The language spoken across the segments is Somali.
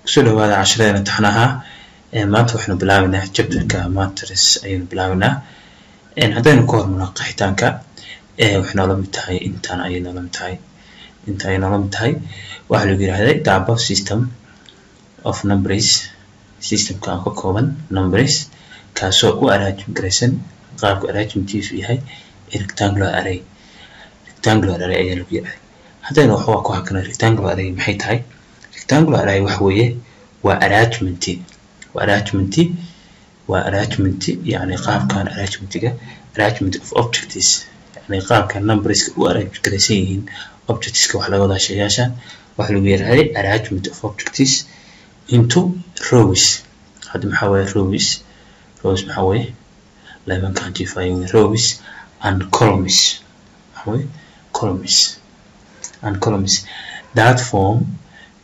kusoo dhawaada casharada imtixaanaha maanta waxaanu bilaabaynaa chapterka matrix ayaynu bilaabaynaa haddaynu ka hormarno qeexitaanka waxay noola mid tahay intaan ayay noola mid tahay waxaa lagu yiraahdaa the above system of numbers systemka ka kooban numbers kaasoo u arrangement garaysan qaabka arrangementkiisu yahay rectangular array ayaa lagu yiraahdaa haddaynu waxba ku hakano rectangular array maxay tahay rectangular array wax weeye waa arrangement يعني qaabkan arrangement of objects يعني qaabkan numbers u arrange garaysan objects wax laga wada shayasha wax lagu yiraahday arrangement of objects into rows hada maxaa weeye rows maxaa weeye leban kan jifayo rows and columns columns that form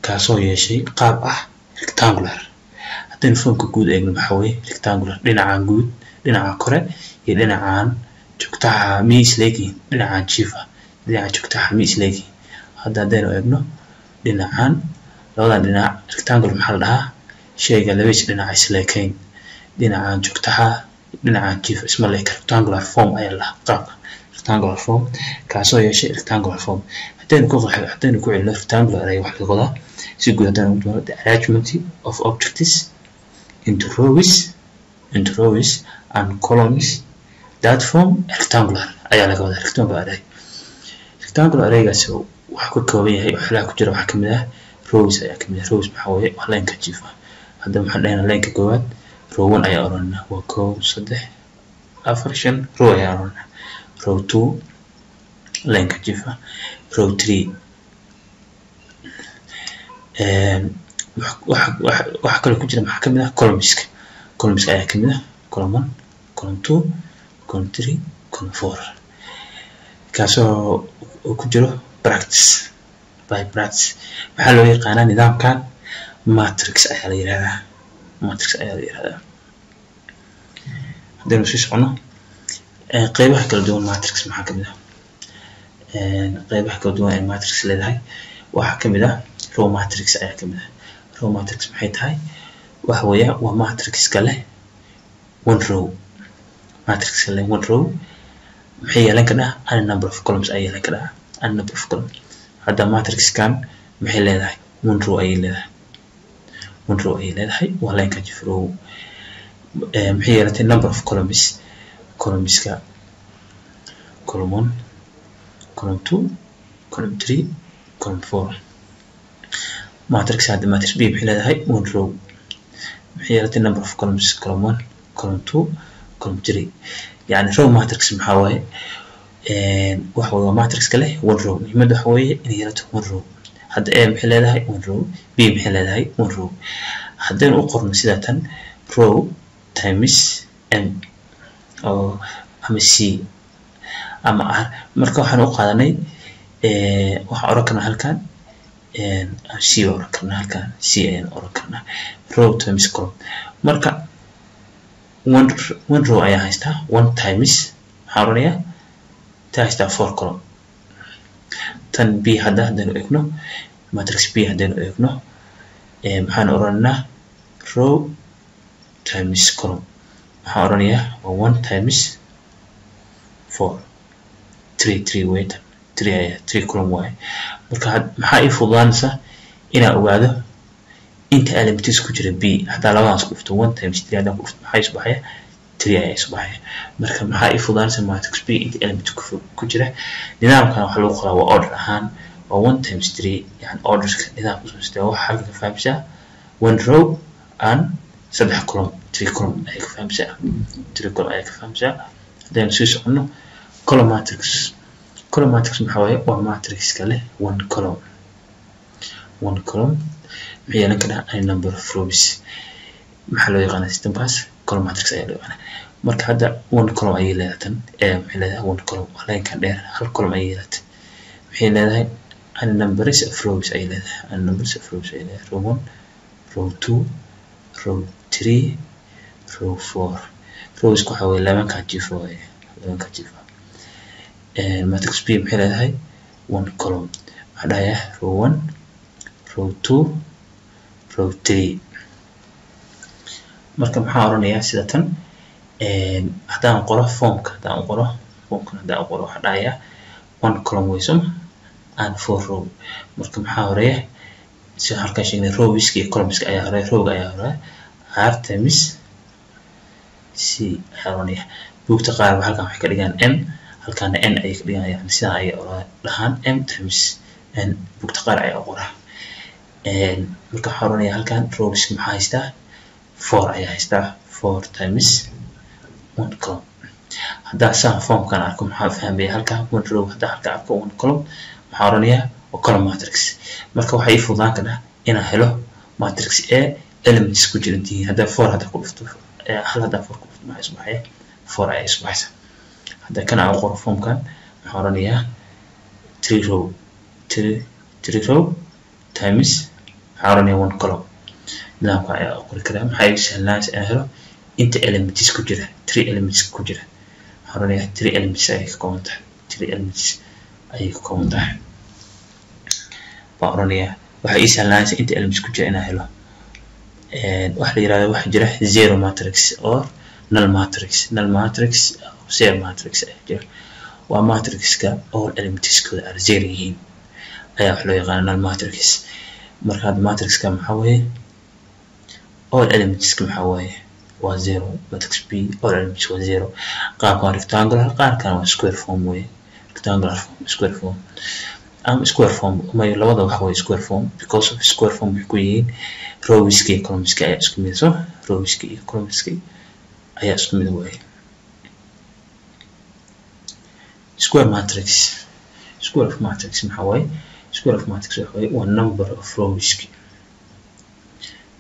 kaasoo yeeshay qaab ah rectangular hadaynu formka guud eegno maxaa weeye rectangular dhinacan guud dhinaca kore iyo dhinacan joogtaha miis leegiin dhinacan jifa dhinaca joogtaha miis leegiin hadaynu eegno dhinacan labada dhinac rectangular maxaa la dhahaa shayga labadiisa dhinac isleekayn dhinacan joogtaha dhinacan jifa isma leeka rectangular form ayaa la qaabka rectangular form kaasoo yeeshay rectangular form hadaynu ku celino rectangular array wax laga wadaa si guud hadaynu the arrangement of objects into rows and columns that form rectangular ayaa laga wadaa rectangular arraygaasi waxa ka kooban yahay waxaa ku jira wax kamid ah rows ayaa kamid ah rows maxaa weeye wax line ka jifa hadda waxaan dhahaynaa line ka koowaad row 1 ayaa oranna waa 1 3 4 5 row ayaa oranna row 2 line ka jifa row 3 waxa kale ku jira maxaa kamid ah columns ayaa kamid ah column 1 column 2 column 3 column 4 kaasoo ku jiro practice waxaa loo yaqaanaa nidaamkan matrix ayaa la yiraahdaa hadaynu sii socono qaybaha kala duwan matrix maxaa kamid ah qaybaha kala duwan ee matrix leedahay waxaa kamid ah row matrix ayaa kamid ah row matrix maxay tahay waxa weeye waa matrix kale one row maxay yeelan kartaa a number of columns ayay yeelan kartaa a number of columns hadda matrix kan maxay leedahay one row ayay leedahay waa line ka jif row maxay yeelatay number of columnska column 1 column 2 column 3 column 4 matrix hadda matrix b maxay leedahay one row maxay yeelatay number of columns column 1 column 2 column 3 يعني row matrix maxaa waaye waxa waa matrix kale one row muhiimada waxa weeye in yeelato one row hadda a maxay leedahay one row b maxay leedahay one row haddaynu u qorno sida tan row times m oo ama c ama r marka waxaan u qaadanay waxa oran karnaa halkan c oran karnaa halkan c ayaan oran karnaa row times column marka one row ayaa haystaa one times maxaa oranayaa taa haystaa 4 column tan b haddaynu eegno matrix b haddaynu eegno maxaan oranaynaa row times column maxaa oranayaa waa 1 times 4 3 wait 3 column waaye marka maxaa ii fududaanaysa inaan ogaado inta elements ku jira b hadaa labadaas ku dhufto 1 times 3 hadaa ku dhufto maxay isbaxaya 3 ayaa isbaxaya marka maxaa ii fududaanaysa matrix b inta element ku jira nidaamkan waxa lagu qoraa waa order ahaan waa 1 times 3 yani orderka nidaamka soo sida waxa xagga ka fahamsaa one row and 3 column 3 column ay ka fahamsaa 3 column ay ka fahamsaa hadaynu sii socono column matrix maxaa waaye waa matrix kale one column maxay yeelan kartaa a number of rows maxaa loo yaqaanaa systemkaas column matrix ayaa loo yaqaanaa marka hadda one column ayay leedahay maxay leedahay one column waa line kan dheer hal column ayay leedahay maxay leedahay a numbers of rows ayay leedahay row 1 row 2 row 3 row 4 rows waxa weeye leban ka jifa matrix b maxay leedahay one column waxaa dhahayaa row 1 row 2 row 3 marka maxaa oranayaa sida tan hadaan qoro formka hadaan qoro waxa dhacaya 1 column way soo and 4 row marka maxaa horeeya si halka sheegnay rowiska iyo columnska ayaa horeeya rowga ayaa horeeya r times c xaroonaya buugta qaar halkan waxay ka dhigaan m halkaana n ay ka dhigaan sida ay dhahaan m times n buugta qaar ayaa qora marka xaroonaya halkan rowiska maxaa haystaa 4 ayaa haystaa 4 times 1 column hadaa saan formkan arko maxaa fahmay halka 1 row hadaa halka arko 1 column maxaa oranayaa waa column matrix marka waxay fududaan kartaa inaan helo matrix A elements ku jira intii hadaa 4 hadaa ku dhufto hal hadaa 4 ku dhufto maxay isbaxay 4 ay isbaxaysa hadaa kana aan qoro formkan maxaa oranayaa 3 row times maxaa oranayaa 1 column nidaamka ayaa qori karaa maxay sahlanaysa inaan helo inta elements ku jira 3 elements ku jira حروني 3 elements أي كونت 3 elements أي كونت بقرنيه waxay isalaanaysa inta elements ku jira inaa helo waxa la yiraahdo waxa jira zero matrix or null matrix zero matrix ay jira waa matrixka all elements kooda are zero yihiin ayaa wax loo yaqaan null matrix marka matrixka maxaa weeye all elements maxaa weeye waa 0 matrix B all elements waa 0 qaabka rectangular qaarkan waa square form way rectangular form square form square form ma labada waxa way square form because of square form ku yihiin rowiska iyo columnska ayaa isku mid ah rowiska iyo columnska ayaa isku mid way square matrix maxaa way square of matrix waxa way waa number of rowiska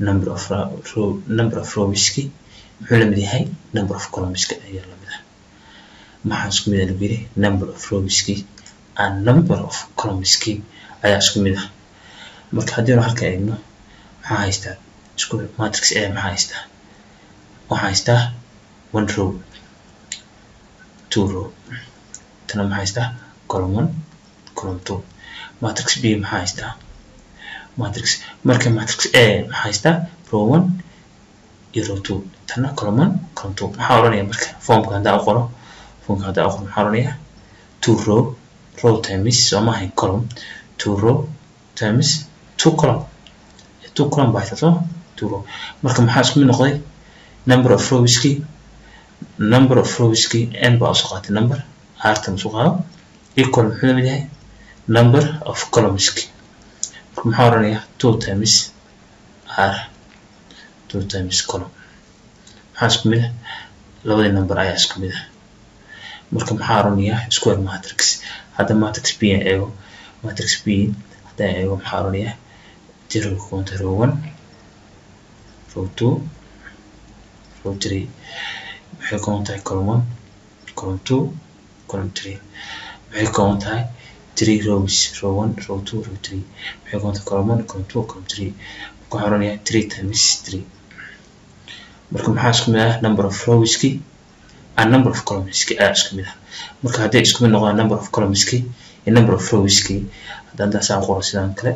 number of rowiska wuxuu la mid yahay number of columns ayaa la mid ah maxaa isku mid ah biri number of rows and number of columns ayaa isku mid ah marka hadii aan halka eegno maxaa haystaa square matrix A maxaa haystaa 1 row 2 row tan maxaa haystaa column 1 column 2 matrix B maxaa haystaa matrix marka matrix A maxaa haystaa row 1 row 2 tana column 1 column 2 maxaa oranayaa marka formka hadaa qoro maxaa oranayaa 2 row times somahay column 2 row times 2 column by so 2 row marka maxaa isku mid noqday number of rows n baa soo qaatay number r times soo qaado equal wuxuu la mid yahay number of columns marka maxaa oranayaa 2 times r 2 times column maxaa isku mid ah labada number ayaa isku mid ah marka maxaa oranayaa square matrix hada matrix B eego hada eego maxaa oranayaa 0 counter row 1 row 2 row 3 maxay counter column 1 column 2 column 3 maxay counter 3 rows row 1 row 2 row 3 maxay counter column 1 column 2 column 3 waxaan oranayaa 3 times 3 marka maxaa isku mid ah number of rows and number of columns ayaa isku mid ah marka haday isku mid noqdaan number of columns iyo number of rows hadaan saan qoro sidaan kale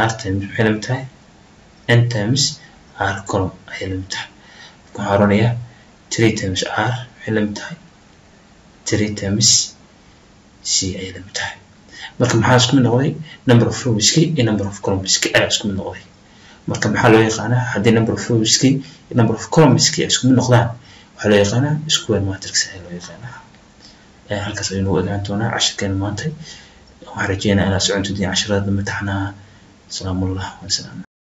r times maxay la mid tahay n times r column ayay la mid tahay waxaan oranayaa 3 times r maxay la mid tahay 3 times c ayay la mid tahay marka maxaa isku mid noqday number of rows iyo number of columns ayaa isku mid noqday marka maxaa loo yaqaanaa hadii number of rows iyo number of columns isku mid noqdaan waxaa loo yaqaanaa square matrix ayaa loo yaqaanaa halkaas ayuu ogaan doonaa casharkeena maanta waxaan rajeynayaa inaad soconto casharada imtixaanaha salaamu alaykum